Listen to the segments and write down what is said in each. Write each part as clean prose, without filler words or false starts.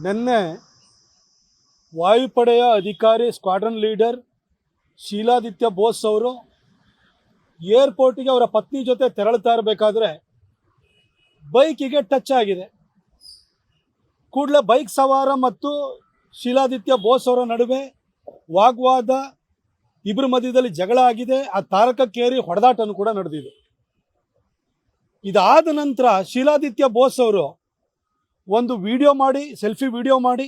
ನಿನ್ನೆ ವಾಯುಪಡೆಯ ಅಧಿಕಾರಿ ಸ್ಕ್ವಾಡ್ರನ್ ಲೀಡರ್ ಶೀಲಾದಿತ್ಯ ಬೋಸ್ ಅವರು ಏರ್ಪೋರ್ಟಿಗೆ ಅವರ ಪತ್ನಿ ಜೊತೆ ತೆರಳುತ್ತಾ ಇರಬೇಕಾದ್ರೆ ಬೈಕಿಗೆ ಟಚ್ ಆಗಿದೆ. ಕೂಡಲೇ ಬೈಕ್ ಸವಾರ ಮತ್ತು ಶೀಲಾದಿತ್ಯ ಬೋಸ್ ಅವರ ನಡುವೆ ವಾಗ್ವಾದ, ಇಬ್ಬರ ಮಧ್ಯದಲ್ಲಿ ಜಗಳ ಆಗಿದೆ. ಆ ತಾರಕಕ್ಕೇರಿ ಹೊಡೆದಾಟನೂ ಕೂಡ ನಡೆದಿದೆ. ಇದಾದ ನಂತರ ಶೀಲಾದಿತ್ಯ ಬೋಸ್ ಅವರು ಒಂದು ಸೆಲ್ಫಿ ವಿಡಿಯೋ ಮಾಡಿ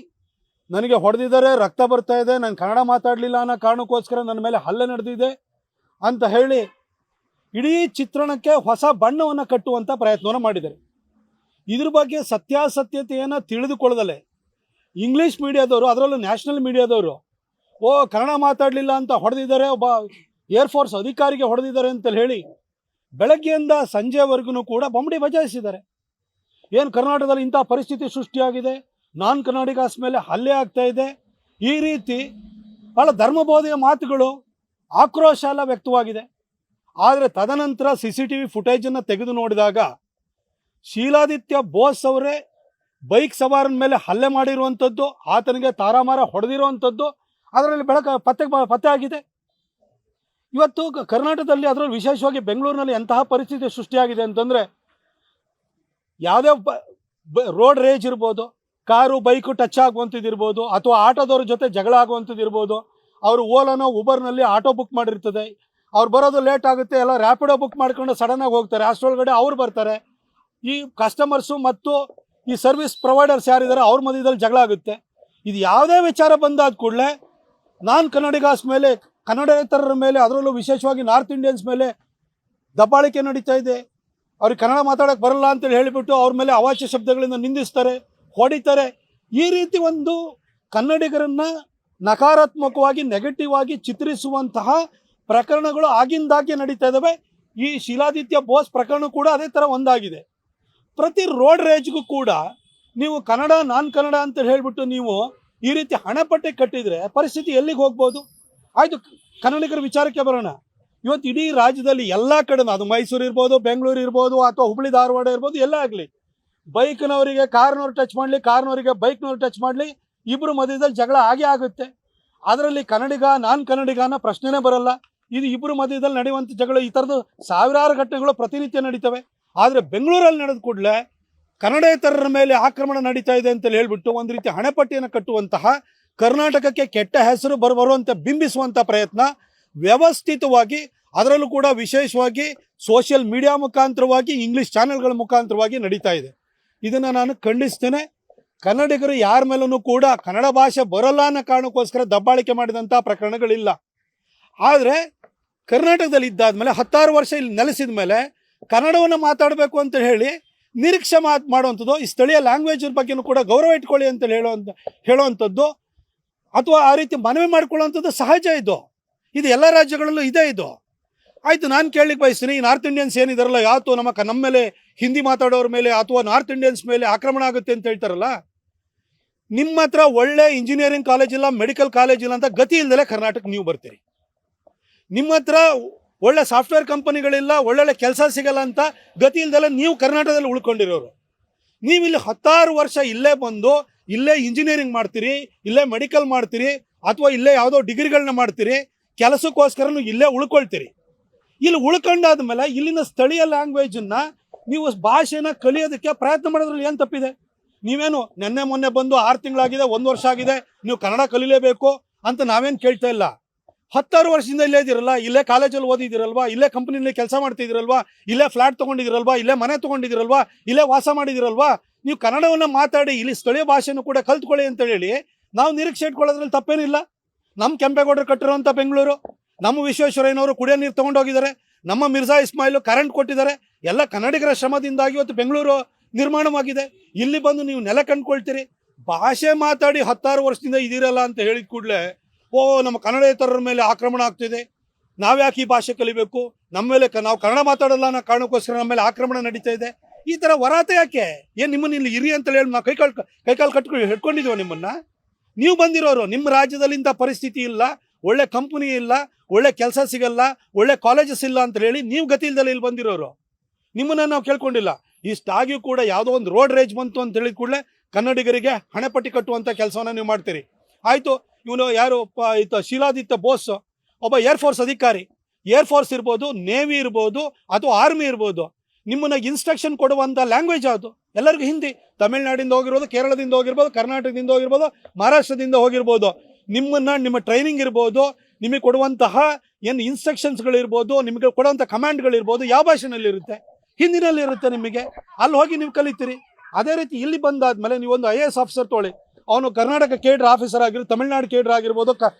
ನನಗೆ ಹೊಡೆದಿದ್ದಾರೆ, ರಕ್ತ ಬರ್ತಾ ಇದೆ, ನಾನು ಕನ್ನಡ ಮಾತಾಡಲಿಲ್ಲ ಅನ್ನೋ ಕಾರಣಕ್ಕೋಸ್ಕರ ನನ್ನ ಮೇಲೆ ಹಲ್ಲೆ ನಡೆದಿದೆ ಅಂತ ಹೇಳಿ ಇಡೀ ಚಿತ್ರಣಕ್ಕೆ ಹೊಸ ಬಣ್ಣವನ್ನು ಕಟ್ಟುವಂಥ ಪ್ರಯತ್ನವನ್ನು ಮಾಡಿದ್ದಾರೆ. ಇದ್ರ ಬಗ್ಗೆ ಸತ್ಯಾಸತ್ಯತೆಯನ್ನು ತಿಳಿದುಕೊಳ್ಳದಲ್ಲೇ ಇಂಗ್ಲೀಷ್ ಮೀಡಿಯಾದವರು, ಅದರಲ್ಲೂ ನ್ಯಾಷನಲ್ ಮೀಡಿಯಾದವರು ಕನ್ನಡ ಮಾತಾಡಲಿಲ್ಲ ಅಂತ ಹೊಡೆದಿದ್ದಾರೆ, ಒಬ್ಬ ಏರ್ಫೋರ್ಸ್ ಅಧಿಕಾರಿಗೆ ಹೊಡೆದಿದ್ದಾರೆ ಅಂತ ಹೇಳಿ ಬೆಳಗ್ಗೆಯಿಂದ ಸಂಜೆವರೆಗೂ ಕೂಡ ಬೊಂಬಡಿ ಬಜಾಯಿಸಿದ್ದಾರೆ. ಏನು ಕರ್ನಾಟಕದಲ್ಲಿ ಇಂಥ ಪರಿಸ್ಥಿತಿ ಸೃಷ್ಟಿಯಾಗಿದೆ, ನಾನ್ ಕನ್ನಡಿಗಾಸ್ ಮೇಲೆ ಹಲ್ಲೆ ಆಗ್ತಾ ಇದೆ, ಈ ರೀತಿ ಭಾಳ ಧರ್ಮಬೋಧೆಯ ಮಾತುಗಳು, ಆಕ್ರೋಶ ಎಲ್ಲ ವ್ಯಕ್ತವಾಗಿದೆ. ಆದರೆ ತದನಂತರ CCTV ಫುಟೇಜನ್ನು ತೆಗೆದು ನೋಡಿದಾಗ ಶೀಲಾದಿತ್ಯ ಬೋಸ್ ಅವರೇ ಬೈಕ್ ಸವಾರನ ಮೇಲೆ ಹಲ್ಲೆ ಮಾಡಿರುವಂಥದ್ದು, ಆತನಿಗೆ ತಾರಾಮಾರ ಹೊಡೆದಿರುವಂಥದ್ದು ಅದರಲ್ಲಿ ಪತ್ತೆ ಆಗಿದೆ. ಇವತ್ತು ಕರ್ನಾಟಕದಲ್ಲಿ, ಅದರಲ್ಲಿ ವಿಶೇಷವಾಗಿ ಬೆಂಗಳೂರಿನಲ್ಲಿ ಎಂತಹ ಪರಿಸ್ಥಿತಿ ಸೃಷ್ಟಿಯಾಗಿದೆ ಅಂತಂದರೆ, ಯಾವುದೇ ರೋಡ್ ರೇಜ್ ಇರ್ಬೋದು, ಕಾರು ಬೈಕು ಟಚ್ ಆಗುವಂಥದ್ದು ಇರ್ಬೋದು, ಅಥವಾ ಆಟೋದವ್ರ ಜೊತೆ ಜಗಳ ಆಗುವಂಥದ್ದು ಇರ್ಬೋದು. ಅವರು ಓಲಾನೋ ಉಬರ್ನಲ್ಲಿ ಆಟೋ ಬುಕ್ ಮಾಡಿರ್ತದೆ, ಅವ್ರು ಬರೋದು ಲೇಟ್ ಆಗುತ್ತೆ, ಎಲ್ಲ ರ್ಯಾಪಿಡೋ ಬುಕ್ ಮಾಡ್ಕೊಂಡು ಸಡನ್ನಾಗಿ ಹೋಗ್ತಾರೆ, ಅಷ್ಟರೊಳಗಡೆ ಅವ್ರು ಬರ್ತಾರೆ. ಈ ಕಸ್ಟಮರ್ಸು ಮತ್ತು ಈ ಸರ್ವಿಸ್ ಪ್ರೊವೈಡರ್ಸ್ ಯಾರಿದ್ದಾರೆ ಅವ್ರ ಮಧ್ಯದಲ್ಲಿ ಜಗಳ ಆಗುತ್ತೆ. ಇದು ಯಾವುದೇ ವಿಚಾರ ಬಂದಾದ ಕೂಡಲೇ ನಾನ್ ಕನ್ನಡಿಗಾಸ್ ಮೇಲೆ, ಕನ್ನಡೇತರರ ಮೇಲೆ, ಅದರಲ್ಲೂ ವಿಶೇಷವಾಗಿ ನಾರ್ತ್ ಇಂಡಿಯನ್ಸ್ ಮೇಲೆ ದಬ್ಬಾಳಿಕೆ ನಡೀತಾ ಇದೆ. ಅವ್ರಿಗೆ ಕನ್ನಡ ಮಾತಾಡೋಕ್ಕೆ ಬರಲ್ಲ ಅಂತೇಳಿ ಹೇಳಿಬಿಟ್ಟು ಅವ್ರ ಮೇಲೆ ಅವಾಚ್ಯ ಶಬ್ದಗಳಿಂದ ನಿಂದಿಸ್ತಾರೆ, ಹೊಡಿತಾರೆ. ಈ ರೀತಿ ಒಂದು ಕನ್ನಡಿಗರನ್ನು ನಕಾರಾತ್ಮಕವಾಗಿ, ನೆಗೆಟಿವ್ ಆಗಿ ಚಿತ್ರಿಸುವಂತಹ ಪ್ರಕರಣಗಳು ಆಗಿಂದಾಗೆ ನಡೀತಾ ಇದ್ದಾವೆ. ಈ ಶೀಲಾದಿತ್ಯ ಬೋಸ್ ಪ್ರಕರಣ ಕೂಡ ಅದೇ ಥರ ಒಂದಾಗಿದೆ. ಪ್ರತಿ ರೋಡ್ ರೇಜ್ಗೂ ಕೂಡ ನೀವು ಕನ್ನಡ, ನಾನ್ ಕನ್ನಡ ಅಂತ ಹೇಳಿಬಿಟ್ಟು ನೀವು ಈ ರೀತಿ ಹಣಪಟ್ಟಿ ಕಟ್ಟಿದರೆ ಪರಿಸ್ಥಿತಿ ಎಲ್ಲಿಗೆ ಹೋಗ್ಬೋದು? ಆಯಿತು, ಕನ್ನಡಿಗರ ವಿಚಾರಕ್ಕೆ ಬರೋಣ. ಇವತ್ತು ಇಡೀ ರಾಜ್ಯದಲ್ಲಿ ಎಲ್ಲ ಕಡೆ, ಅದು ಮೈಸೂರು ಇರ್ಬೋದು, ಬೆಂಗಳೂರು ಇರ್ಬೋದು, ಅಥವಾ ಹುಬ್ಬಳ್ಳಿ ಧಾರವಾಡ ಇರ್ಬೋದು, ಎಲ್ಲ ಆಗಲಿ, ಬೈಕ್ನವರಿಗೆ ಕಾರ್ನವ್ರು ಟಚ್ ಮಾಡಲಿ, ಕಾರ್ನವರಿಗೆ ಬೈಕ್ನವ್ರು ಟಚ್ ಮಾಡಲಿ, ಇಬ್ಬರು ಮಧ್ಯದಲ್ಲಿ ಜಗಳ ಆಗೇ ಆಗುತ್ತೆ. ಅದರಲ್ಲಿ ಕನ್ನಡಿಗ, ನಾನ್ ಕನ್ನಡಿಗನ ಪ್ರಶ್ನೆನೇ ಬರಲ್ಲ. ಇದು ಇಬ್ಬರು ಮಧ್ಯದಲ್ಲಿ ನಡೆಯುವಂಥ ಜಗಳ, ಈ ಥರದ್ದು ಸಾವಿರಾರು ಘಟನೆಗಳು ಪ್ರತಿನಿತ್ಯ ನಡೀತವೆ. ಆದರೆ ಬೆಂಗಳೂರಲ್ಲಿ ನಡೆದ ಕೂಡಲೇ ಕನ್ನಡೇತರರ ಮೇಲೆ ಆಕ್ರಮಣ ನಡೀತಾ ಇದೆ ಅಂತೇಳಿ ಹೇಳ್ಬಿಟ್ಟು ಒಂದು ರೀತಿ ಹಣೆಪಟ್ಟಿಯನ್ನು ಕಟ್ಟುವಂತಹ, ಕರ್ನಾಟಕಕ್ಕೆ ಕೆಟ್ಟ ಹೆಸರು ಬರುವಂತೆ ಬಿಂಬಿಸುವಂಥ ಪ್ರಯತ್ನ ವ್ಯವಸ್ಥಿತವಾಗಿ, ಅದರಲ್ಲೂ ಕೂಡ ವಿಶೇಷವಾಗಿ ಸೋಷಿಯಲ್ ಮೀಡಿಯಾ ಮುಖಾಂತರವಾಗಿ, ಇಂಗ್ಲೀಷ್ ಚಾನೆಲ್ಗಳ ಮುಖಾಂತರವಾಗಿ ನಡೀತಾ ಇದೆ. ಇದನ್ನು ನಾನು ಖಂಡಿಸ್ತೇನೆ. ಕನ್ನಡಿಗರು ಯಾರ ಮೇಲೂ ಕೂಡ ಕನ್ನಡ ಭಾಷೆ ಬರೋಲ್ಲ ಅನ್ನೋ ಕಾರಣಕ್ಕೋಸ್ಕರ ದಬ್ಬಾಳಿಕೆ ಮಾಡಿದಂಥ ಪ್ರಕರಣಗಳಿಲ್ಲ. ಆದರೆ ಕರ್ನಾಟಕದಲ್ಲಿ ಇದ್ದಾದಮೇಲೆ 16 ವರ್ಷ ಇಲ್ಲಿ ನೆಲೆಸಿದ ಮೇಲೆ ಕನ್ನಡವನ್ನು ಮಾತಾಡಬೇಕು ಅಂತ ಹೇಳಿ ನಿರೀಕ್ಷೆ ಮಾಡುವಂಥದ್ದು, ಈ ಸ್ಥಳೀಯ ಲ್ಯಾಂಗ್ವೇಜ್ ಬಗ್ಗೆಯೂ ಕೂಡ ಗೌರವ ಇಟ್ಕೊಳ್ಳಿ ಅಂತೇಳಿ ಹೇಳುವಂಥದ್ದು, ಅಥವಾ ಆ ರೀತಿ ಮನವಿ ಮಾಡ್ಕೊಳ್ಳುವಂಥದ್ದು ಸಹಜ. ಇದು ಎಲ್ಲ ರಾಜ್ಯಗಳಲ್ಲೂ ಇದೆ. ಆಯಿತು, ನಾನು ಕೇಳಲಿಕ್ಕೆ ಬಯಸ್ತೀನಿ, ಈ ನಾರ್ತ್ ಇಂಡಿಯನ್ಸ್ ಏನಿದಾರಲ್ಲ, ಯಾವತ್ತು ನಮ್ಮ ಮೇಲೆ, ಹಿಂದಿ ಮಾತಾಡೋರ ಮೇಲೆ ಅಥವಾ ನಾರ್ತ್ ಇಂಡಿಯನ್ಸ್ ಮೇಲೆ ಆಕ್ರಮಣ ಆಗುತ್ತೆ ಅಂತ ಹೇಳ್ತಾರಲ್ಲ, ನಿಮ್ಮ ಹತ್ರ ಒಳ್ಳೆ ಇಂಜಿನಿಯರಿಂಗ್ ಕಾಲೇಜ್ ಇಲ್ಲ, ಮೆಡಿಕಲ್ ಕಾಲೇಜ್ ಇಲ್ಲ ಅಂತ ಗತಿ ಇಲ್ದಲೆ ಕರ್ನಾಟಕ ನೀವು ಬರ್ತೀರಿ. ನಿಮ್ಮ ಹತ್ರ ಒಳ್ಳೆ ಸಾಫ್ಟ್ವೇರ್ ಕಂಪನಿಗಳಿಲ್ಲ, ಒಳ್ಳೊಳ್ಳೆ ಕೆಲಸ ಸಿಗಲ್ಲ ಅಂತ ಗತಿ ಇಲ್ದಲೆ ನೀವು ಕರ್ನಾಟಕದಲ್ಲಿ ಉಳ್ಕೊಂಡಿರೋರು. ನೀವು ಇಲ್ಲಿ 16 ವರ್ಷ ಇಲ್ಲೇ ಬಂದು ಇಲ್ಲೇ ಇಂಜಿನಿಯರಿಂಗ್ ಮಾಡ್ತೀರಿ, ಇಲ್ಲೇ ಮೆಡಿಕಲ್ ಮಾಡ್ತೀರಿ, ಅಥವಾ ಇಲ್ಲೇ ಯಾವುದೋ ಡಿಗ್ರಿಗಳನ್ನ ಮಾಡ್ತೀರಿ, ಕೆಲಸಕ್ಕೋಸ್ಕರನೂ ಇಲ್ಲೇ ಉಳ್ಕೊಳ್ತೀರಿ. ಇಲ್ಲಿ ಉಳ್ಕೊಂಡಾದ ಮೇಲೆ ಇಲ್ಲಿನ ಸ್ಥಳೀಯ ಲ್ಯಾಂಗ್ವೇಜನ್ನು, ನೀವು ಭಾಷೆನ ಕಲಿಯೋದಕ್ಕೆ ಪ್ರಯತ್ನ ಮಾಡೋದ್ರಲ್ಲಿ ಏನು ತಪ್ಪಿದೆ? ನೀವೇನು ನೆನ್ನೆ ಮೊನ್ನೆ ಬಂದು 6 ತಿಂಗಳಾಗಿದೆ, 1 ವರ್ಷ ಆಗಿದೆ, ನೀವು ಕನ್ನಡ ಕಲಿಲೇಬೇಕು ಅಂತ ನಾವೇನು ಕೇಳ್ತಾ ಇಲ್ಲ. 16 ವರ್ಷದಿಂದ ಇಲ್ಲೇ ಇದ್ದೀರಲ್ಲ, ಇಲ್ಲೇ ಕಾಲೇಜಲ್ಲಿ ಓದಿದ್ದೀರಲ್ವಾ, ಇಲ್ಲೇ ಕಂಪ್ನಿಯಲ್ಲಿ ಕೆಲಸ ಮಾಡ್ತಿದ್ದೀರಲ್ವಾ, ಇಲ್ಲೇ ಫ್ಲ್ಯಾಟ್ ತೊಗೊಂಡಿದ್ದೀರಲ್ವಾ, ಇಲ್ಲೇ ಮನೆ ತೊಗೊಂಡಿದ್ದೀರಲ್ವಾ, ಇಲ್ಲೇ ವಾಸ ಮಾಡಿದ್ದೀರಲ್ವಾ, ನೀವು ಕನ್ನಡವನ್ನು ಮಾತಾಡಿ ಇಲ್ಲಿ ಸ್ಥಳೀಯ ಭಾಷೆನೂ ಕೂಡ ಕಲ್ತ್ಕೊಳ್ಳಿ ಅಂತ ಹೇಳಿ ನಾವು ನಿರೀಕ್ಷೆ ಇಟ್ಕೊಳ್ಳೋದ್ರಲ್ಲಿ ತಪ್ಪೇನಿಲ್ಲ. ನಮ್ಮ ಕೆಂಪೇಗೌಡರು ಕಟ್ಟಿರೋಂಥ ಬೆಂಗಳೂರು, ನಮ್ಮ ವಿಶ್ವೇಶ್ವರಯ್ಯನವರು ಕುಡಿಯೋ ನೀರು ತೊಗೊಂಡೋಗಿದ್ದಾರೆ, ನಮ್ಮ ಮಿರ್ಜಾ ಇಸ್ಮಾಯಿಲ್ ಕರೆಂಟ್ ಕೊಟ್ಟಿದ್ದಾರೆ, ಎಲ್ಲ ಕನ್ನಡಿಗರ ಶ್ರಮದಿಂದಾಗಿ ಇವತ್ತು ಬೆಂಗಳೂರು ನಿರ್ಮಾಣವಾಗಿದೆ. ಇಲ್ಲಿ ಬಂದು ನೀವು ನೆಲ ಕಂಡುಕೊಳ್ತೀರಿ, ಭಾಷೆ ಮಾತಾಡಿ 16 ವರ್ಷದಿಂದ ಇದ್ದೀರಲ್ಲ ಅಂತ ಹೇಳಿದ ಕೂಡಲೇ ನಮ್ಮ ಕನ್ನಡೇತರರ ಮೇಲೆ ಆಕ್ರಮಣ ಆಗ್ತಿದೆ, ನಾವ್ಯಾಕೆ ಈ ಭಾಷೆ ಕಲಿಬೇಕು, ನಮ್ಮ ಮೇಲೆ ನಾವು ಕನ್ನಡ ಮಾತಾಡಲ್ಲ ಅನ್ನೋ ಕಾರಣಕ್ಕೋಸ್ಕರ ನಮ್ಮ ಮೇಲೆ ಆಕ್ರಮಣ ನಡೀತಾ ಇದೆ. ಈ ಥರ ವರಾತ ಯಾಕೆ? ಏನು ನಿಮ್ಮನ್ನು ಇಲ್ಲಿ ಇರಿ ಅಂತೇಳಿ ಹೇಳಿ ನಾವು ಕೈಕಾಲು ಹಿಡ್ಕೊಂಡಿದ್ದೀವ ನಿಮ್ಮನ್ನು? ನೀವು ಬಂದಿರೋರು, ನಿಮ್ಮ ರಾಜ್ಯದಲ್ಲಿ ಇಂಥ ಪರಿಸ್ಥಿತಿ ಇಲ್ಲ, ಒಳ್ಳೆ ಕಂಪನಿ ಇಲ್ಲ, ಒಳ್ಳೆ ಕೆಲಸ ಸಿಗಲ್ಲ, ಒಳ್ಳೆ ಕಾಲೇಜಸ್ ಇಲ್ಲ ಅಂತ ಹೇಳಿ ನೀವು ಗತಿ ಇಲ್ದಲ್ಲ ಇಲ್ಲಿ ಬಂದಿರೋರು. ನಿಮ್ಮನ್ನು ನಾವು ಕೇಳ್ಕೊಂಡಿಲ್ಲ. ಇಷ್ಟಾಗಿಯೂ ಕೂಡ ಯಾವುದೋ ಒಂದು ರೋಡ್ ರೇಜ್ ಬಂತು ಅಂತ ಹೇಳಿದ ಕೂಡಲೇ ಕನ್ನಡಿಗರಿಗೆ ಹಣೆಪಟ್ಟಿ ಕಟ್ಟುವಂಥ ಕೆಲಸವನ್ನು ನೀವು ಮಾಡ್ತೀರಿ. ಆಯಿತು, ಇವನು ಯಾರು ಶೀಲಾದಿತ್ಯ ಬೋಸ್ ಒಬ್ಬ ಏರ್ಫೋರ್ಸ್ ಅಧಿಕಾರಿ, ಏರ್ಫೋರ್ಸ್ ಇರ್ಬೋದು, ನೇವಿ ಇರ್ಬೋದು ಅಥವಾ ಆರ್ಮಿ ಇರ್ಬೋದು, ನಿಮ್ಮನ್ನ ಇನ್ಸ್ಟ್ರಕ್ಷನ್ ಕೊಡುವಂಥ ಲ್ಯಾಂಗ್ವೇಜ್ ಯಾವುದು? ಎಲ್ಲರಿಗೂ ಹಿಂದಿ. ತಮಿಳ್ನಾಡಿಂದ ಹೋಗಿರ್ಬೋದು, ಕೇರಳದಿಂದ ಹೋಗಿರ್ಬೋದು, ಕರ್ನಾಟಕದಿಂದ ಹೋಗಿರ್ಬೋದು, ಮಹಾರಾಷ್ಟ್ರದಿಂದ ಹೋಗಿರ್ಬೋದು. ನಿಮ್ಮ ಟ್ರೈನಿಂಗ್ ಇರ್ಬೋದು, ನಿಮಗೆ ಕೊಡುವಂತಹ ಏನು ಇನ್ಸ್ಟ್ರಕ್ಷನ್ಸ್ಗಳಿರ್ಬೋದು, ನಿಮಗೆ ಕೊಡುವಂಥ ಕಮಾಂಡ್ಗಳಿರ್ಬೋದು, ಯಾವ ಭಾಷೆನಲ್ಲಿರುತ್ತೆ? ಹಿಂದಿನಲ್ಲಿರುತ್ತೆ. ನಿಮಗೆ ಅಲ್ಲಿ ಹೋಗಿ ನೀವು ಕಲಿತೀರಿ. ಅದೇ ರೀತಿ ಇಲ್ಲಿ ಬಂದಾದ್ಮೇಲೆ ನೀವೊಂದು IAS ಆಫೀಸರ್ ತೊಗೊಳ್ಳಿ, ಅವನು ಕರ್ನಾಟಕ ಕೇಡರ್ ಆಫೀಸರ್ ಆಗಿರ್ಬೋದು, ತಮಿಳ್ನಾಡು ಕೇಡರ್ ಆಗಿರ್ಬೋದು,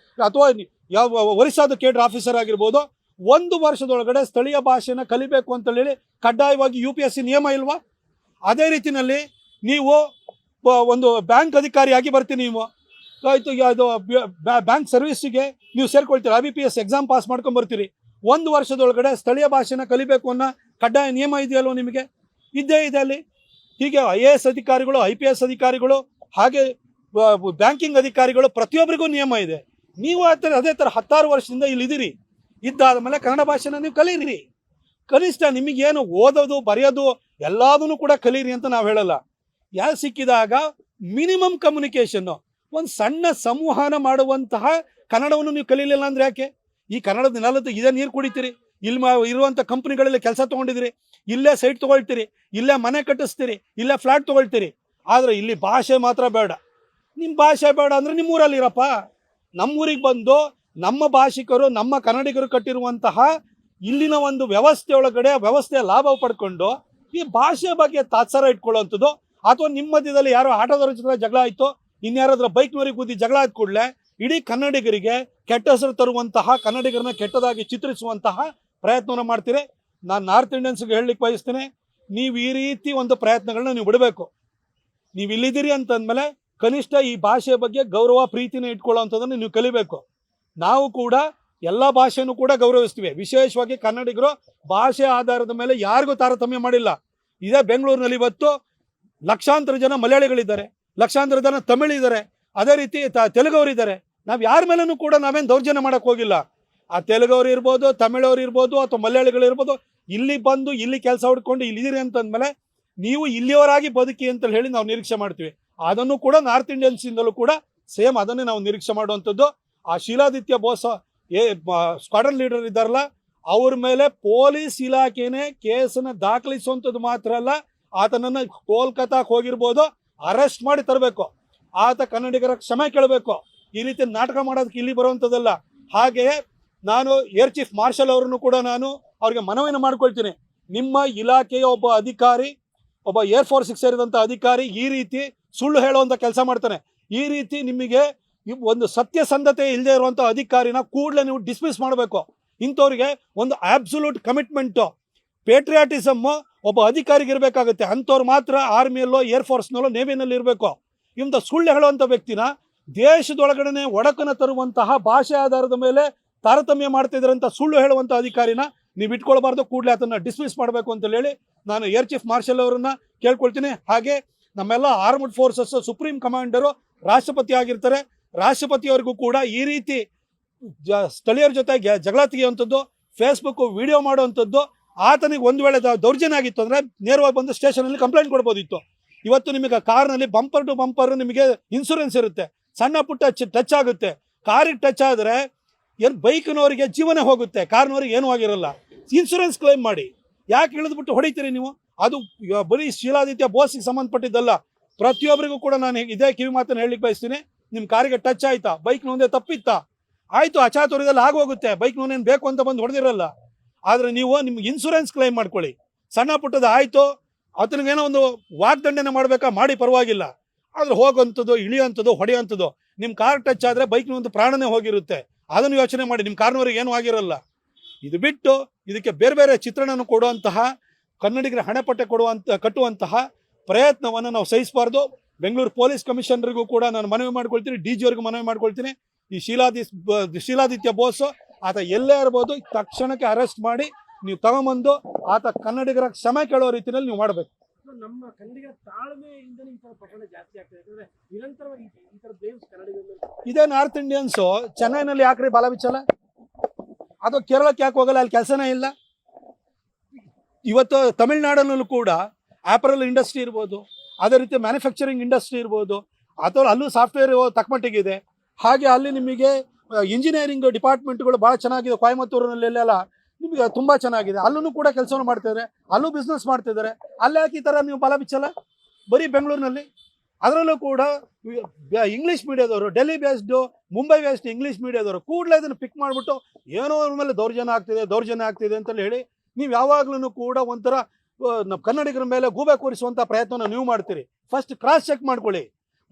ಅಥವಾ ಯಾವ ಒರಿಸ್ಸಾದ ಕೇಡರ್ ಆಫೀಸರ್ ಆಗಿರ್ಬೋದು, 1 ವರ್ಷದೊಳಗಡೆ ಸ್ಥಳೀಯ ಭಾಷೆನ ಕಲಿಬೇಕು ಅಂತ ಹೇಳಿ ಕಡ್ಡಾಯವಾಗಿ UPSC ನಿಯಮ ಇಲ್ವಾ? ಅದೇ ರೀತಿಯಲ್ಲಿ ನೀವು ಒಂದು ಬ್ಯಾಂಕ್ ಅಧಿಕಾರಿಯಾಗಿ ಬರ್ತೀನಿ, ನೀವು ಆಯಿತು, ಅದು ಬ್ಯಾಂಕ್ ಸರ್ವಿಸ್ಸಿಗೆ ನೀವು ಸೇರ್ಕೊಳ್ತೀರಿ, IBPS ಎಕ್ಸಾಮ್ ಪಾಸ್ ಮಾಡ್ಕೊಂಡು ಬರ್ತೀರಿ. 1 ವರ್ಷದೊಳಗಡೆ ಸ್ಥಳೀಯ ಭಾಷೆನ ಕಲಿಬೇಕು ಅನ್ನೋ ಕಡ್ಡಾಯ ನಿಯಮ ಇದೆಯಲ್ವ ನಿಮಗೆ? ಇದ್ದೇ ಇದೆ ಅಲ್ಲಿ. ಹೀಗೆ IAS ಅಧಿಕಾರಿಗಳು, IPS ಅಧಿಕಾರಿಗಳು, ಹಾಗೆ ಬ್ಯಾಂಕಿಂಗ್ ಅಧಿಕಾರಿಗಳು, ಪ್ರತಿಯೊಬ್ಬರಿಗೂ ನಿಯಮ ಇದೆ. ನೀವು ಅದೇ ಥರ 16 ವರ್ಷದಿಂದ ಇಲ್ಲಿದ್ದೀರಿ. ಇದ್ದಾದ ಮೇಲೆ ಕನ್ನಡ ಭಾಷೆನ ನೀವು ಕಲೀರಿ. ಕನಿಷ್ಠ ನಿಮಗೇನು ಓದೋದು ಬರೆಯೋದು ಎಲ್ಲದನ್ನು ಕೂಡ ಕಲೀರಿ ಅಂತ ನಾವು ಹೇಳಲ್ಲ. ಯಾರು ಸಿಕ್ಕಿದಾಗ ಮಿನಿಮಮ್ ಕಮ್ಯುನಿಕೇಷನ್ನು, ಒಂದು ಸಣ್ಣ ಸಂವಹನ ಮಾಡುವಂತಹ ಕನ್ನಡವನ್ನು ನೀವು ಕಲೀಲಿಲ್ಲ ಅಂದರೆ ಯಾಕೆ? ಈ ಕನ್ನಡದ ನೆಲದ ಇದೇ ನೀರು ಕುಡಿತೀರಿ, ಇಲ್ಲಿ ಇರುವಂಥ ಕಂಪ್ನಿಗಳಲ್ಲಿ ಕೆಲಸ ತೊಗೊಂಡಿದ್ದೀರಿ, ಇಲ್ಲೇ ಸೈಟ್ ತೊಗೊಳ್ತೀರಿ, ಇಲ್ಲೇ ಮನೆ ಕಟ್ಟಿಸ್ತೀರಿ, ಇಲ್ಲೇ ಫ್ಲ್ಯಾಟ್ ತೊಗೊಳ್ತೀರಿ. ಆದರೆ ಇಲ್ಲಿ ಭಾಷೆ ಮಾತ್ರ ಬೇಡ. ನಿಮ್ಮ ಭಾಷೆ ಬೇಡ ಅಂದರೆ ನಿಮ್ಮೂರಲ್ಲಿರಪ್ಪ. ನಮ್ಮೂರಿಗೆ ಬಂದು ನಮ್ಮ ಭಾಷಿಕರು, ನಮ್ಮ ಕನ್ನಡಿಗರು ಕಟ್ಟಿರುವಂತಹ ಇಲ್ಲಿನ ಒಂದು ವ್ಯವಸ್ಥೆಯೊಳಗಡೆ ವ್ಯವಸ್ಥೆಯ ಲಾಭ ಪಡ್ಕೊಂಡು ಈ ಭಾಷೆ ಬಗ್ಗೆ ತಾತ್ಸಾರ ಇಟ್ಕೊಳ್ಳುವಂಥದ್ದು, ಅಥವಾ ನಿಮ್ಮ ಮಧ್ಯದಲ್ಲಿ ಯಾರೋ ಆಟೋದವ್ರ ಜೊತೆ ಜಗಳ ಆಯಿತು, ಇನ್ಯಾರಾದ್ರೂ ಬೈಕ್ನವರಿಗೆ ಕೂದಿ ಜಗಳ ಆದ ಕೂಡಲೇ ಇಡೀ ಕನ್ನಡಿಗರಿಗೆ ಕೆಟ್ಟ ಹೆಸರು ತರುವಂತಹ, ಕನ್ನಡಿಗರನ್ನ ಕೆಟ್ಟದಾಗಿ ಚಿತ್ರಿಸುವಂತಹ ಪ್ರಯತ್ನವನ್ನು ಮಾಡ್ತೀರಿ. ನಾನು ನಾರ್ತ್ ಇಂಡಿಯನ್ಸ್ಗೆ ಹೇಳಲಿಕ್ಕೆ ಬಯಸ್ತೀನಿ, ನೀವು ಈ ರೀತಿ ಒಂದು ಪ್ರಯತ್ನಗಳನ್ನ ನೀವು ಬಿಡಬೇಕು. ನೀವು ಇಲ್ಲಿದ್ದೀರಿ ಅಂತಂದಮೇಲೆ ಕನಿಷ್ಠ ಈ ಭಾಷೆಯ ಬಗ್ಗೆ ಗೌರವ ಪ್ರೀತಿನ ಇಟ್ಕೊಳ್ಳೋವಂಥದ್ದನ್ನು ನೀವು ಕಲಿಬೇಕು. ನಾವು ಕೂಡ ಎಲ್ಲ ಭಾಷೆನೂ ಕೂಡ ಗೌರವಿಸ್ತೀವಿ. ವಿಶೇಷವಾಗಿ ಕನ್ನಡಿಗರು ಭಾಷೆ ಆಧಾರದ ಮೇಲೆ ಯಾರಿಗೂ ತಾರತಮ್ಯ ಮಾಡಿಲ್ಲ. ಇದೇ ಬೆಂಗಳೂರಿನಲ್ಲಿ ಇವತ್ತು ಲಕ್ಷಾಂತರ ಜನ ಮಲಯಾಳಿಗಳಿದ್ದಾರೆ, ಲಕ್ಷಾಂತರ ಜನ ತಮಿಳಿದ್ದಾರೆ, ಅದೇ ರೀತಿ ತೆಲುಗವರಿದ್ದಾರೆ. ನಾವು ಯಾರ ಮೇಲೂ ಕೂಡ ನಾವೇನು ದೌರ್ಜನ್ಯ ಮಾಡೋಕ್ಕೆ ಹೋಗಿಲ್ಲ. ಆ ತೆಲುಗವ್ರು ಇರ್ಬೋದು, ತಮಿಳವ್ರು ಇರ್ಬೋದು, ಅಥವಾ ಮಲಯಾಳಿಗಳಿರ್ಬೋದು, ಇಲ್ಲಿ ಬಂದು ಇಲ್ಲಿ ಕೆಲಸ ಹುಡ್ಕೊಂಡು ಇಲ್ಲಿದ್ದೀರಿ ಅಂತಂದಮೇಲೆ ನೀವು ಇಲ್ಲಿಯವರಾಗಿ ಬದುಕಿ ಅಂತ ಹೇಳಿ ನಾವು ನಿರೀಕ್ಷೆ ಮಾಡ್ತೀವಿ. ಅದನ್ನು ಕೂಡ ನಾರ್ತ್ ಇಂಡಿಯನ್ಸಿಂದಲೂ ಕೂಡ ಸೇಮ್ ಅದನ್ನೇ ನಾವು ನಿರೀಕ್ಷೆ ಮಾಡುವಂಥದ್ದು. ಆ ಶೀಲಾದಿತ್ಯ ಬೋಸ್ ಸ್ಕ್ವಾಡನ್ ಲೀಡರ್ ಇದ್ದಾರಲ್ಲ, ಅವ್ರ ಮೇಲೆ ಪೊಲೀಸ್ ಇಲಾಖೆನೇ ಕೇಸನ್ನು ದಾಖಲಿಸುವಂಥದ್ದು ಮಾತ್ರ ಅಲ್ಲ, ಆತನನ್ನು ಕೋಲ್ಕತ್ತಾಕ್ಕೆ ಹೋಗಿರ್ಬೋದು ಅರೆಸ್ಟ್ ಮಾಡಿ ತರಬೇಕು. ಆತ ಕನ್ನಡಿಗರ ಕ್ಷಮೆ ಕೇಳಬೇಕು. ಈ ರೀತಿ ನಾಟಕ ಮಾಡೋದಕ್ಕೆ ಇಲ್ಲಿ ಬರುವಂಥದ್ದಲ್ಲ. ಹಾಗೆಯೇ ನಾನು ಏರ್ ಚೀಫ್ ಮಾರ್ಷಲ್ ಅವರನ್ನು ಕೂಡ ನಾನು ಅವ್ರಿಗೆ ಮನವಿಯನ್ನು ಮಾಡ್ಕೊಳ್ತೀನಿ. ನಿಮ್ಮ ಇಲಾಖೆಯ ಒಬ್ಬ ಅಧಿಕಾರಿ, ಒಬ್ಬ ಏರ್ಫೋರ್ಸ್ಗೆ ಸೇರಿದಂಥ ಅಧಿಕಾರಿ ಈ ರೀತಿ ಸುಳ್ಳು ಹೇಳುವಂಥ ಕೆಲಸ ಮಾಡ್ತಾನೆ. ಈ ರೀತಿ ನಿಮಗೆ ಒಂದು ಸತ್ಯಸಂಧತೆ ಇಲ್ಲದೆ ಇರುವಂಥ ಅಧಿಕಾರಿನ ಕೂಡಲೇ ನೀವು ಡಿಸ್ಮಿಸ್ ಮಾಡಬೇಕು. ಇಂಥವ್ರಿಗೆ ಒಂದು ಆಬ್ಸಲ್ಯೂಟ್ ಕಮಿಟ್ಮೆಂಟು, ಪೇಟ್ರಿಯಾಟಿಸಮ್ಮು ಒಬ್ಬ ಅಧಿಕಾರಿಗೆ ಇರಬೇಕಾಗುತ್ತೆ. ಅಂಥವ್ರು ಮಾತ್ರ ಆರ್ಮಿಯಲ್ಲೋ, ಏರ್ಫೋರ್ಸ್ನಲ್ಲೋ, ನೇವಿನಲ್ಲಿ ಇರಬೇಕು. ಇಂಥ ಸುಳ್ಳು ಹೇಳುವಂಥ ವ್ಯಕ್ತಿನ ದೇಶದೊಳಗಡೆ ಒಡಕನ್ನು ತರುವಂತಹ ಭಾಷೆ ಆಧಾರದ ಮೇಲೆ ತಾರತಮ್ಯ ಮಾಡ್ತಿದ್ರಂಥ ಸುಳ್ಳು ಹೇಳುವಂಥ ಅಧಿಕಾರಿನ ನೀವು ಇಟ್ಕೊಳ್ಬಾರ್ದು. ಕೂಡಲೇ ಅದನ್ನು ಡಿಸ್ಮಿಸ್ ಮಾಡಬೇಕು ಅಂತ ಹೇಳಿ ನಾನು ಏರ್ ಚೀಫ್ ಮಾರ್ಷಲ್ ಅವರನ್ನ ಕೇಳ್ಕೊಳ್ತೀನಿ. ಹಾಗೆ ನಮ್ಮೆಲ್ಲ ಆರ್ಮ್ಡ್ ಫೋರ್ಸಸ್ ಸುಪ್ರೀಂ ಕಮಾಂಡರು ರಾಷ್ಟ್ರಪತಿ ಆಗಿರ್ತಾರೆ. ರಾಷ್ಟ್ರಪತಿಯವರಿಗೂ ಕೂಡ ಈ ರೀತಿ ಸ್ಥಳೀಯರ ಜೊತೆ ಜಗಳ ತೆಗೆಯುವಂಥದ್ದು, ಫೇಸ್ಬುಕ್ ವಿಡಿಯೋ ಮಾಡುವಂಥದ್ದು, ಆತನಿಗೆ ಒಂದು ವೇಳೆ ದೌರ್ಜನ್ಯ ಆಗಿತ್ತು ಅಂದರೆ ನೇರವಾಗಿ ಬಂದು ಸ್ಟೇಷನಲ್ಲಿ ಕಂಪ್ಲೇಂಟ್ ಕೊಡ್ಬೋದಿತ್ತು. ಇವತ್ತು ನಿಮಗೆ ಕಾರ್ನಲ್ಲಿ ಬಂಪರ್ ಟು ಬಂಪರ್ ನಿಮಗೆ ಇನ್ಶೂರೆನ್ಸ್ ಇರುತ್ತೆ, ಸಣ್ಣ ಪುಟ್ಟ ಟಚ್ ಆಗುತ್ತೆ. ಕಾರಿಗೆ ಟಚ್ ಆದರೆ ಏನು ಬೈಕ್ನವರಿಗೆ ಜೀವನ ಹೋಗುತ್ತೆ, ಕಾರ್ನವ್ರಿಗೆ ಏನೂ ಆಗಿರಲ್ಲ. ಇನ್ಶೂರೆನ್ಸ್ ಕ್ಲೈಮ್ ಮಾಡಿ. ಯಾಕೆ ಇಳಿದ್ಬಿಟ್ಟು ಹೊಡಿತೀರಿ ನೀವು? ಅದು ಬರೀ ಶೀಲಾದಿತ್ಯ ಬೋಸ್ಗೆ ಸಂಬಂಧಪಟ್ಟಿದ್ದಲ್ಲ, ಪ್ರತಿಯೊಬ್ಬರಿಗೂ ಕೂಡ ನಾನು ಇದೇ ಕಿವಿ ಮಾತನ್ನು ಹೇಳಲಿಕ್ಕೆ ಬಯಸ್ತೀನಿ. ನಿಮ್ಮ ಕಾರಿಗೆ ಟಚ್ ಆಯ್ತಾ, ಬೈಕ್ನೊಂದೇ ತಪ್ಪಿತ್ತಾ, ಆಯಿತು, ಅಚಾತುರ್ಯದಲ್ಲಿ ಆಗೋಗುತ್ತೆ. ಬೈಕ್ನವನೇನು ಬೇಕು ಅಂತ ಬಂದು ಹೊಡೆದಿರಲ್ಲ. ಆದರೆ ನೀವು ನಿಮ್ಗೆ ಇನ್ಶೂರೆನ್ಸ್ ಕ್ಲೈಮ್ ಮಾಡ್ಕೊಳ್ಳಿ. ಸಣ್ಣ ಪುಟ್ಟದ ಆಯಿತು, ಆತನಿಗೇನೋ ಒಂದು ವಾಗ್ದಂಡನೆ ಮಾಡಬೇಕಾ ಮಾಡಿ, ಪರವಾಗಿಲ್ಲ. ಆದರೆ ಹೋಗೋಂಥದ್ದು, ಇಳಿಯೋಂಥದ್ದು, ಹೊಡೆಯೋಂಥದ್ದು, ನಿಮ್ಮ ಕಾರ್ ಟಚ್ ಆದರೆ ಬೈಕ್ನೊಂದು ಪ್ರಾಣನೇ ಹೋಗಿರುತ್ತೆ. ಅದನ್ನು ಯೋಚನೆ ಮಾಡಿ. ನಿಮ್ಮ ಕಾರ್ನವರಿಗೆ ಏನೂ ಆಗಿರಲ್ಲ. ಇದು ಬಿಟ್ಟು ಇದಕ್ಕೆ ಬೇರೆ ಬೇರೆ ಚಿತ್ರಣನ ಕೊಡುವಂತಹ, ಕನ್ನಡಿಗರ ಹಣೆಪಟ್ಟೆ ಕಟ್ಟುವಂತಹ ಪ್ರಯತ್ನವನ್ನು ನಾವು ಸಹಿಸಬಾರ್ದು. ಬೆಂಗಳೂರು ಪೊಲೀಸ್ ಕಮಿಷನರಿಗೂ ಕೂಡ ನಾನು ಮನವಿ ಮಾಡ್ಕೊಳ್ತೀನಿ, DG ಅವ್ರಿಗೂ ಮನವಿ ಮಾಡ್ಕೊಳ್ತೀನಿ. ಈ ಶೀಲಾದಿತ್ಯ ಬೋಸ್ ಆತ ಎಲ್ಲೇ ಇರ್ಬೋದು, ತಕ್ಷಣಕ್ಕೆ ಅರೆಸ್ಟ್ ಮಾಡಿ ನೀವು ತಗೊಂಬಂದು ಆತ ಕನ್ನಡಿಗರ ಕ್ಷಮೆ ಕೇಳೋ ರೀತಿಯಲ್ಲಿ ನೀವು ಮಾಡಬೇಕು. ನಮ್ಮ ಕನ್ನಡಿಗರ ತಾಳ್ಮೆಯಿಂದ ಈ ತರ ಪ್ರಕರಣ ಜಾಸ್ತಿ ಆಗ್ತದೆ. ಯಾಕಂದ್ರೆ ನಿರಂತರವಾಗಿ ಈ ತರ ಬೇವ್ಸ್ ಕನ್ನಡಿಗರು ಇದೇ ನಾರ್ತ್ ಇಂಡಿಯನ್ಸು ಚೆನ್ನೈನಲ್ಲಿ ಯಾಕ್ರಿ ಬಾಲ ಬಿಚ್ಚಲ್ಲ? ಅದು ಕೇರಳಕ್ಕೆ ಯಾಕೆ ಹೋಗಲ್ಲ? ಅಲ್ಲಿ ಕೆಲಸನೇ ಇಲ್ಲ. ಇವತ್ತು ತಮಿಳ್ನಾಡಲ್ಲೂ ಕೂಡ ಆಪರಲ್ ಇಂಡಸ್ಟ್ರಿ ಇರ್ಬೋದು, ಅದೇ ರೀತಿ ಮ್ಯಾನುಫ್ಯಾಕ್ಚರಿಂಗ್ ಇಂಡಸ್ಟ್ರಿ ಇರ್ಬೋದು, ಅಥವಾ ಅಲ್ಲೂ ಸಾಫ್ಟ್ವೇರ್ ತಕ್ಕಮಟ್ಟಿಗಿದೆ. ಹಾಗೆ ಅಲ್ಲಿ ನಿಮಗೆ ಇಂಜಿನಿಯರಿಂಗ್ ಡಿಪಾರ್ಟ್ಮೆಂಟ್ಗಳು ಭಾಳ ಚೆನ್ನಾಗಿದೆ. ಕೊಯಮತ್ತೂರಿನಲ್ಲೆಲ್ಲ ನಿಮಗೆ ತುಂಬ ಚೆನ್ನಾಗಿದೆ. ಅಲ್ಲೂ ಕೂಡ ಕೆಲಸವನ್ನು ಮಾಡ್ತಿದ್ದಾರೆ, ಅಲ್ಲೂ ಬಿಸ್ನೆಸ್ ಮಾಡ್ತಿದ್ದಾರೆ. ಅಲ್ಲಿ ಯಾಕೆ ಈ ಥರ ನೀವು ಬಲ ಬಿಚ್ಚಲ್ಲ? ಬರೀ ಬೆಂಗಳೂರಿನಲ್ಲಿ, ಅದರಲ್ಲೂ ಕೂಡ ಇಂಗ್ಲೀಷ್ ಮೀಡಿಯಾದವರು, Delhi based, Mumbai based English ಮೀಡಿಯಾದವರು ಕೂಡಲೇ ಇದನ್ನು ಪಿಕ್ ಮಾಡಿಬಿಟ್ಟು ಏನೋ ಅವ್ರ ಮೇಲೆ ದೌರ್ಜನ್ಯ ಆಗ್ತಿದೆ ಅಂತಲೇ ಹೇಳಿ ನೀವು ಯಾವಾಗಲೂ ಕೂಡ ಒಂಥರ ನಮ್ಮ ಕನ್ನಡಿಗರ ಮೇಲೆ ಗೂಬೆ ಕೂರಿಸುವಂಥ ಪ್ರಯತ್ನವನ್ನು ನೀವು ಮಾಡ್ತೀರಿ. ಫಸ್ಟ್ ಕ್ರಾಸ್ ಚೆಕ್ ಮಾಡ್ಕೊಳ್ಳಿ.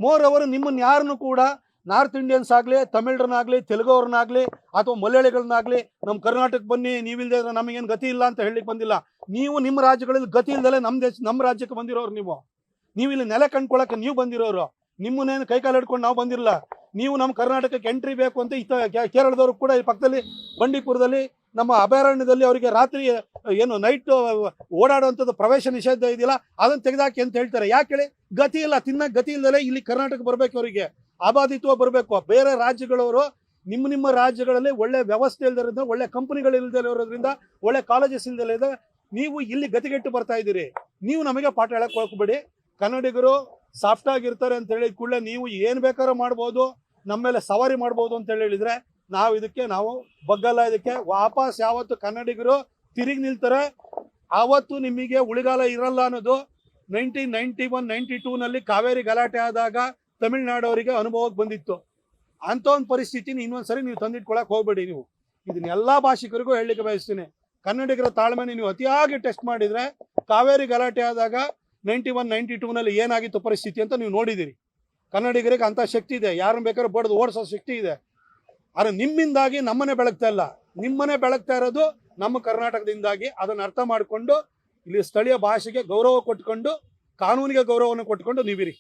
ಮೋರ್ ಓವರ್ ನಿಮ್ಮನ್ನು ಯಾರನ್ನು ಕೂಡ ನಾರ್ತ್ ಇಂಡಿಯನ್ಸ್ ಆಗಲಿ, ತಮಿಳರನ್ನಾಗಲಿ, ತೆಲುಗುವ್ರನ್ನಾಗಲಿ ಅಥವಾ ಮಲಯಾಳಿಗಳನ್ನಾಗಲಿ ನಮ್ಮ ಕರ್ನಾಟಕಕ್ಕೆ ಬನ್ನಿ, ನೀವಿಲ್ಲದೆ ನಮಗೇನು ಗತಿ ಇಲ್ಲ ಅಂತ ಹೇಳಲಿಕ್ಕೆ ಬಂದಿಲ್ಲ. ನೀವು ನಿಮ್ಮ ರಾಜ್ಯಗಳಲ್ಲಿ ಗತಿ ಇಲ್ದಲೆ ನಮ್ಮ ರಾಜ್ಯಕ್ಕೆ ಬಂದಿರೋರು. ನೀವು ಇಲ್ಲಿ ನೆಲೆ ಕಂಡ್ಕೊಳ್ಳೋಕೆ ನೀವು ಬಂದಿರೋರು. ನಿಮ್ಮನ್ನೇನು ಕೈಕಾಲು ಹಿಡ್ಕೊಂಡು ನಾವು ಬಂದಿರಲ್ಲ. ನೀವು ನಮ್ಮ ಕರ್ನಾಟಕಕ್ಕೆ ಎಂಟ್ರಿ ಬೇಕು ಅಂತ ಕೇರಳದವರು ಕೂಡ ಈ ಪಕ್ಕದಲ್ಲಿ ಬಂಡೀಪುರದಲ್ಲಿ ನಮ್ಮ ಅಭಯಾರಣ್ಯದಲ್ಲಿ ಅವರಿಗೆ ರಾತ್ರಿ ಏನು ನೈಟ್ ಓಡಾಡುವಂಥದ್ದು ಪ್ರವೇಶ ನಿಷೇಧ ಇದೆಯಲ್ಲ, ಅದನ್ನು ತೆಗೆದಾಕಿ ಅಂತ ಹೇಳ್ತಾರೆ. ಯಾಕೆ ಹೇಳಿ? ಗತಿ ಇಲ್ಲ, ತಿನ್ನಕ್ಕೆ ಗತಿ ಇಲ್ದಲೆ ಇಲ್ಲಿ ಕರ್ನಾಟಕ ಬರಬೇಕು, ಅವರಿಗೆ ಅಬಾಧಿತ್ವ ಬರಬೇಕು. ಬೇರೆ ರಾಜ್ಯಗಳವರು ನಿಮ್ಮ ರಾಜ್ಯಗಳಲ್ಲಿ ಒಳ್ಳೆ ವ್ಯವಸ್ಥೆ ಇಲ್ದಿರೋದ್ರಿಂದ, ಒಳ್ಳೆ ಕಂಪನಿಗಳು ಇಲ್ಲದೆ ಇರೋದ್ರಿಂದ, ಒಳ್ಳೆ ಕಾಲೇಜಸ್ ಇಲ್ದಲೇ ಇದೆ, ನೀವು ಇಲ್ಲಿ ಗತಿಗೆಟ್ಟು ಬರ್ತಾ ಇದ್ದೀರಿ. ನೀವು ನಮಗೆ ಪಾಠ ಹೇಳಕ್ಕೆ ಹೋಗ್ಬೇಡಿ. ಕನ್ನಡಿಗರು ಸಾಫ್ಟ್ ಆಗಿರ್ತಾರೆ ಅಂತ ಹೇಳಿದ ಕೂಡಲೇ ನೀವು ಏನು ಬೇಕಾದ್ರೂ ಮಾಡ್ಬೋದು, ನಮ್ಮ ಮೇಲೆ ಸವಾರಿ ಮಾಡ್ಬೋದು ಅಂತ ಹೇಳಿದ್ರೆ ನಾವು ಬಗ್ಗಲ್ಲ. ಇದಕ್ಕೆ ವಾಪಸ್ ಯಾವತ್ತು ಕನ್ನಡಿಗರು ತಿರುಗಿ ನಿಲ್ತಾರೆ ಆವತ್ತು ನಿಮಗೆ ಉಳಿಗಾಲ ಇರಲ್ಲ ಅನ್ನೋದು 1991-92ನಲ್ಲಿ ಕಾವೇರಿ ಗಲಾಟೆ ಆದಾಗ ತಮಿಳ್ನಾಡವರಿಗೆ ಅನುಭವಕ್ಕೆ ಬಂದಿತ್ತು. ಅಂಥ ಒಂದು ಪರಿಸ್ಥಿತಿನ ಇನ್ನೊಂದ್ಸರಿ ನೀವು ತಂದಿಟ್ಕೊಳಕ್ಕೆ ಹೋಗ್ಬೇಡಿ. ನೀವು ಇದನ್ನೆಲ್ಲ ಭಾಷಿಕರಿಗೂ ಹೇಳಲಿಕ್ಕೆ ಬಯಸ್ತೀನಿ. ಕನ್ನಡಿಗರ ತಾಳ್ಮೆನ ನೀವು ಅತಿಯಾಗಿ ಟೆಸ್ಟ್ ಮಾಡಿದರೆ ಕಾವೇರಿ ಗಲಾಟೆ ಆದಾಗ 91-92ನಲ್ಲಿ ಏನಾಗಿತ್ತು ಪರಿಸ್ಥಿತಿ ಅಂತ ನೀವು ನೋಡಿದ್ದೀರಿ. ಕನ್ನಡಿಗರಿಗೆ ಅಂಥ ಶಕ್ತಿ ಇದೆ, ಯಾರನ್ನು ಬೇಕಾದ್ರೂ ಬಡ್ದು ಓಡಿಸೋ ಶಕ್ತಿ ಇದೆ. ಆದರೆ ನಿಮ್ಮಿಂದಾಗಿ ನಮ್ಮನೆ ಬೆಳಗ್ತಾ ಇಲ್ಲ, ನಿಮ್ಮನೆ ಬೆಳಗ್ತಾ ಇರೋದು ನಮ್ಮ ಕರ್ನಾಟಕದಿಂದಾಗಿ. ಅದನ್ನು ಅರ್ಥ ಮಾಡಿಕೊಂಡು ಇಲ್ಲಿ ಸ್ಥಳೀಯ ಭಾಷೆಗೆ ಗೌರವ ಕೊಟ್ಕೊಂಡು, ಕಾನೂನಿಗೆ ಗೌರವವನ್ನು ಕೊಟ್ಕೊಂಡು ನೀವಿರಿ.